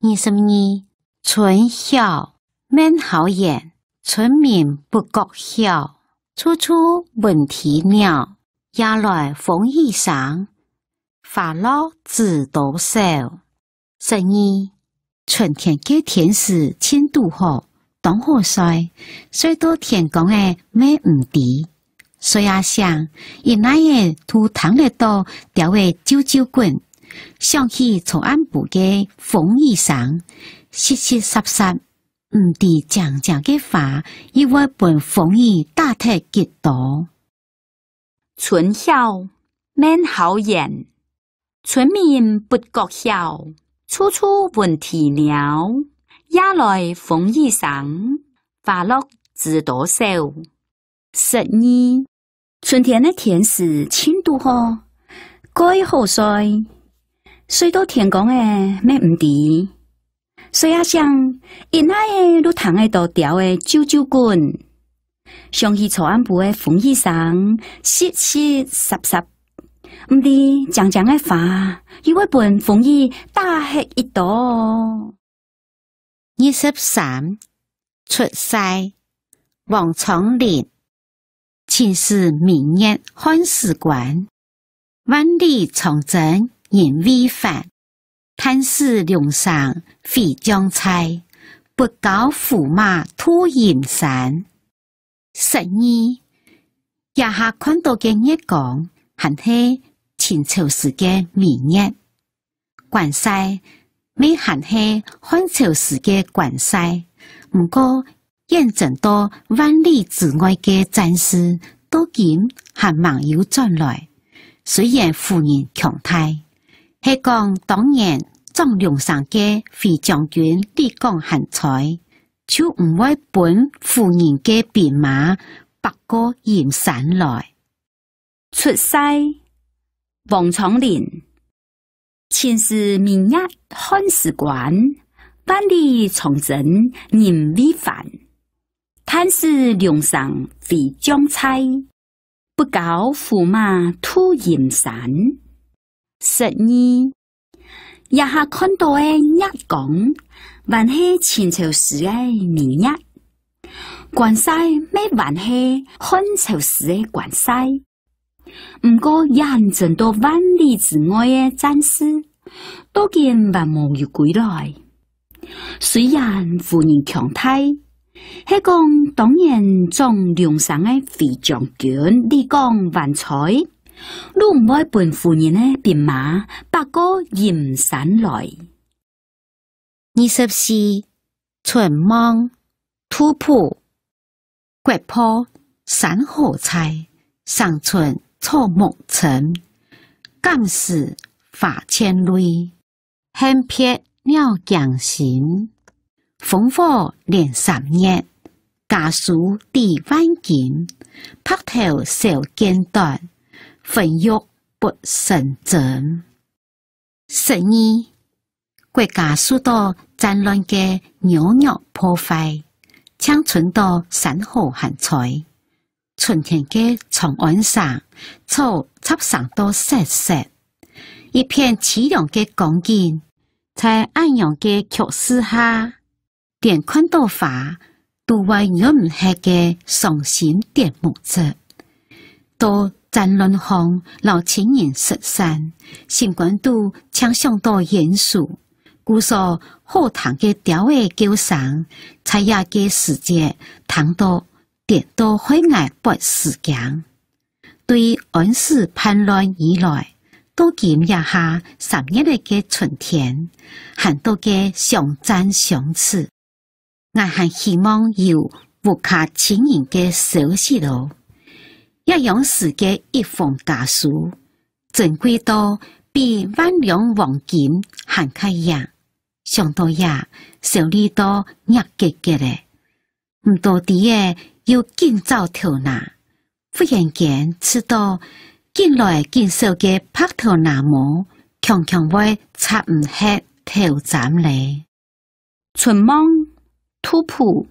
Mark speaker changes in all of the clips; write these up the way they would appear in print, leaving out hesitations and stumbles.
Speaker 1: 22春晓免好言，村民不觉晓。处处闻啼鸟，夜来风雨声。花落知多少。12春天嘅天时千度好，当好晒，虽到天光嘅咩唔低。所以想，伊那嘢土塘嚟到掉嘅啾啾滚，想起從安部嘅風雨聲，淅淅濕濕，唔知靜靜嘅花，伊會伴風雨打踢結多。
Speaker 2: 春曉免好言，村民不覺曉。處處聞啼鳥，夜來風雨聲。花落知多少。12春天的天時千度好，該好曬，雖到天光誒咩唔低。所以想，因那誒路塘誒度調誒啾啾滾，想起草安部誒風雨聲，淅淅濕濕，唔知靜靜誒花，伊會伴風雨打黑一朵。
Speaker 1: 23出世王昌齡，秦時明月漢史館，萬里長征人未返，嘆使梁上飛將菜，不教駙馬吐鹽山。12也下看到嘅月光，還係秦朝時嘅明月，關西未還係漢朝時嘅關西，唔過驗證到萬里之外嘅戰士，到今還沒有轉來。雖然夫人強大，係講當年張良上嘅飛將軍李廣漢才，就唔會本夫人嘅兵馬北過鹽山來。
Speaker 2: 出世王昌齡，秦時明月漢史館，萬里長征人未返，嘆使梁上飛將菜，不教駙馬吐鹽山。12也下看到嘅月光，還係秦朝時嘅明月，關西咩還係漢朝時嘅關西。唔過驗證到萬里之外嘅戰士，到今還無有歸來。雖然夫人強大，係講當年張良上嘅飛將軍李廣漢才，都唔會伴夫人嘅兵馬北過鹽山來。
Speaker 1: 24春望土浦，國破山河彩，上春草木青，感時花千蕊，恨撇鳥驚心。烽火連3月，家書抵萬金，拍頭少間斷，焚玉不勝珍。12國家受到戰亂嘅擾虐破壞，搶存到山河漢才。春天嘅長安上，草插上到細細，一片淒涼嘅光景，在暗陽嘅曲示下，連看到花都為忍唔下嘅傷心點目着。到戰亂後，老情人失散，心肝都搶想到嚴肅，故說後堂嘅調嘅叫聲，才也嘅時節，談到點到海外不時間。對安史叛亂以來，到今也下3月嘅春天，很多嘅相讚相斥。我還希望有無卡情人嘅消息咯。一樣時嘅一封家書，珍貴到比萬兩黃金還開樣，想到也手裏都壓結結咧，唔到啲嘅要緊走頭拿，忽然間知道緊來緊少嘅拍頭拿毛，強強會插唔起頭斬咧。
Speaker 2: 春望土浦，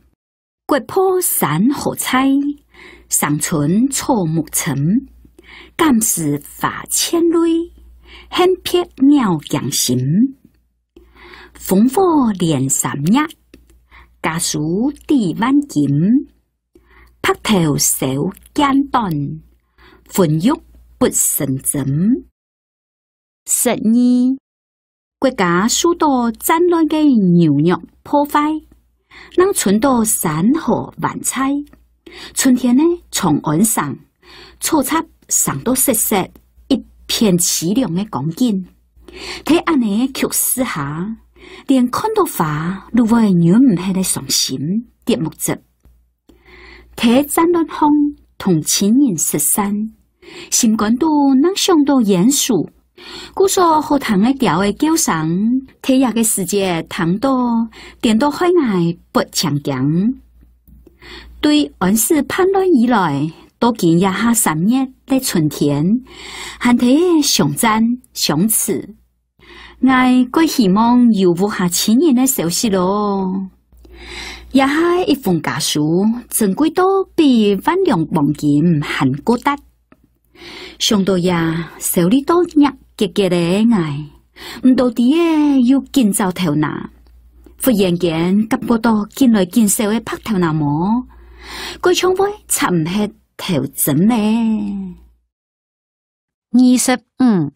Speaker 2: 國破山河彩，上春草木青，感時花千蕊，恨撇鳥驚心。烽火連三日，家書抵萬金。拍頭小簡單，훈육不勝針。12. 國家受到戰亂嘅擾虐破壞，讓春到山河萬彩。春天呢，從岸上草插上到色色，一片淒涼嘅光景。睇安尼曲試下，連看到花都會讓唔起嚟傷心跌目汁。睇戰亂風同親人失散，心肝都能想到嚴肅。故說好糖嘅調嘅叫聲，睇下嘅世界糖到點到海外不強強。對安史叛亂以來，都見一下3月的春天，還睇相讚相似。我鬼希望有無下親人嘅消息咯。也係一封家書，珍貴到比萬兩黃金還高達。想到呀，手裏都日結結嘅愛，唔到底要建造頭拿。忽然間感覺到見來見少嘅拍頭拿膜，佢唱會插唔起頭針咧。
Speaker 1: 25.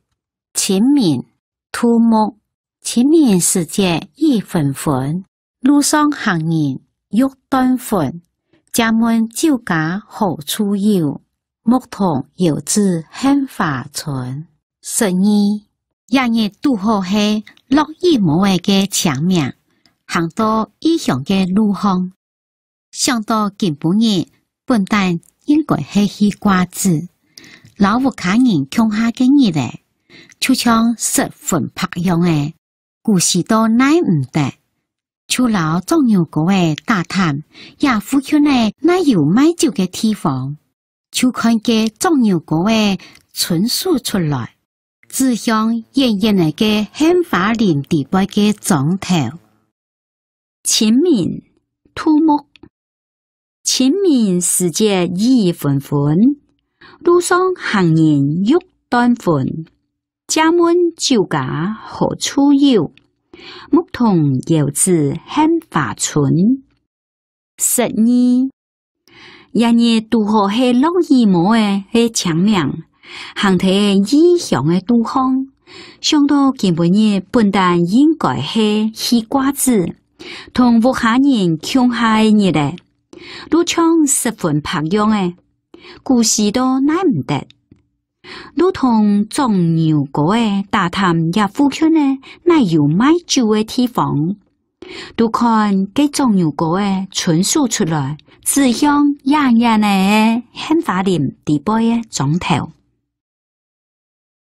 Speaker 1: 清明兔目，清明時節雨紛紛，路上行人欲斷魂。家門酒家何處有？牧童遙指杏花村。12. 夜日拄好係落雨無嘅嘅清明，行到異鄉嘅路巷，想到今晡日本但應該係西瓜子，老有客人窮下嘅日咧，就像十分拍樣嘅，故事都奈唔得。就老種牛哥嘅大談，也附近嘅那有賣酒嘅地方，就看見種牛哥嘅春樹出來，指向遠遠嘅杏花林地背嘅莊頭。
Speaker 2: 清明兔目，清明時節雨紛紛，路上行人欲斷魂。家門酒家何處有？牧童遙指杏花村。12. 夜日拄好係落雨無嘅係清明，行睇異鄉嘅路巷，想到今晡日本但應該係西瓜子，同有客人窮下嘅日咧，路唱十分拍樣嘅，故事都奈唔得。如同種牛哥嘅大潭也附近呢，乃有賣酒嘅地方，都看幾種牛哥嘅春樹出來，指向遠遠嘅杏花林地背嘅莊頭。